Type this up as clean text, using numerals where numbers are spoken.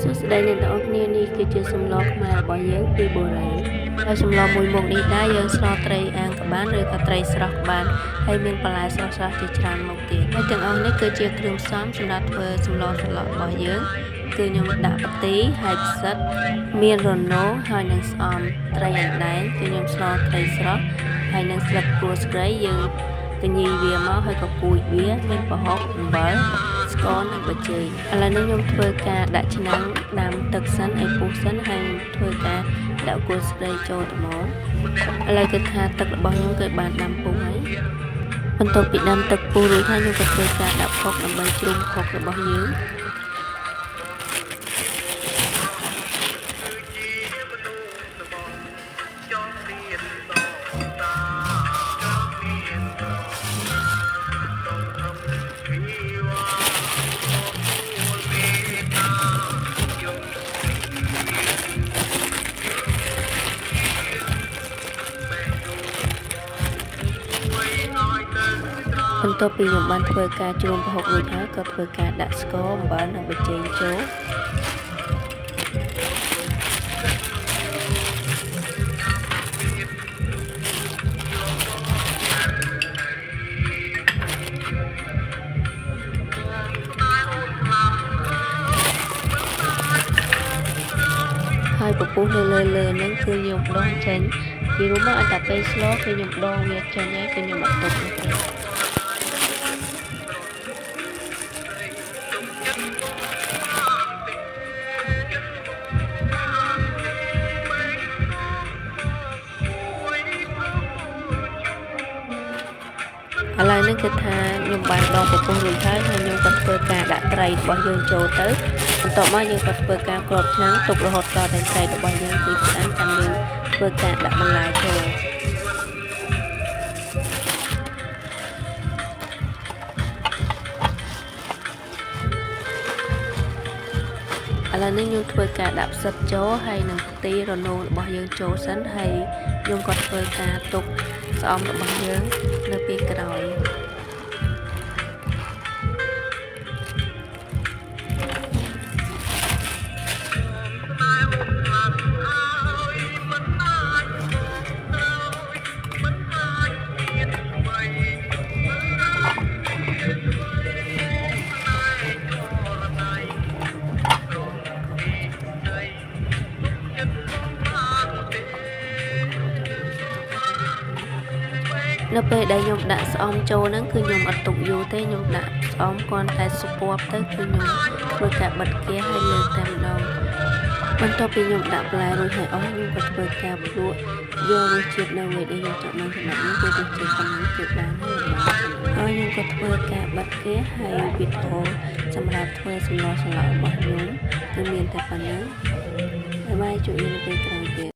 សួស្តីអ្នកទាំងអស់គ្នានេះគឺជាសម្លខ្មែររបស់យើងពីបុរាណហើយសម្លមួយមុខនេះដែរយើងស្លត្រីអាំងក៏បានឬក៏ត្រីស្រស់ក៏បានហើយមានបន្លែស្រស់ៗជាច្រើនមុខទៀតហើយទាំងអស់នេះគឺជាគ្រឿងផ្សំសម្រាប់ធ្វើសម្លត្រឡប់របស់យើងគឺខ្ញុំដាក់ប្រទីហើយផ្សិតមានរនោហើយនឹងស្អំត្រីអណ្ដែងគឺខ្ញុំស្លត្រីស្រស់ហើយនឹងស្លឹកគួរស្ក្រៃយើងកញីវាមកហើយក៏ពូជវាមានប្រហុកអំបិលស្ករនិងប៊ីចេងឥឡូវនេះខ្ញុំធ្វើការដាក់ឆ្នាំងដាំទឹកសិនឲ្យពុះសិនហើយធ្វើការដាក់គួរស្ក្រៃចូលទៅមកឥឡូវគឺថាទឹករបស់ខ្ញុំគឺបានដាំពុះហើយបន្ទាប់ពីដាំទឹកពុះរួចហើយខ្ញុំក៏ធ្វើការដាក់ផុកដើម្បីជ្រុំផុករបស់យើងបន្ទាប់ពីខ្ញុំបានធ្វើការជ្រុំប្រហុករួចហើយក៏ធ្វើការដាក់ស្ករអំបិលនិងប៊ីចេងចូលហើយពពុះនៅលើហ្នឹងគឺខ្ញុំដងចេញពីរួមមកឲ្យតែពេលស្លគឺខ្ញុំដងវាចេញហើយគឺខ្ញុំអត់ទុកទេឥឡូវនេះគឺថាខ្ញុំបានដងពពុះរួចហើយខ្ញុំក៏ធ្វើការដាក់ត្រីរបស់យើងចូលទៅបន្ទាប់មកយើងក៏ធ្វើការគ្របឆ្នាំងទុករហូតដល់តែត្រីរបស់យើងគឺឆ្អិនតាមយើងធ្វើការដាក់បន្លែចូលឥឡូវនេះខ្ញុំធ្វើការដាក់ផ្សិតចូលហើយនឹងខ្ទិះរនោរបស់យើងចូលសិនហើយខ្ញុំក៏ធ្វើការទុកស្អំរបស់យើងនៅពេលក្រោយនៅពេលដែលខ្ញុំដាក់ស្អំចូលហ្នឹងគឺខ្ញុំអត់ទុកយូរទេខ្ញុំដាក់ស្អំគ្រាន់តែស្ពាប់ទៅគឺខ្ញុំធ្វើការបិទគាហើយលើកតែម្ដងបន្ទាប់ពីខ្ញុំដាក់បន្លែរួចហើយអស់ខ្ញុំក៏ធ្វើការភ្លក្សយករសជាតិនៅអ្វីដែលខ្ញុំចង់បានសម្រាប់នេះគឺរសជាតិប៉ុណ្ណឹងគឺបានហើយខ្ញុំក៏ធ្វើការបិទគាហើយវីដេអូសម្រាប់ធ្វើសម្លរបស់ខ្ញុំគឺមានតែប៉ុណ្ណឹងហើយបាយជួយនៅពេលក្រោយទៀត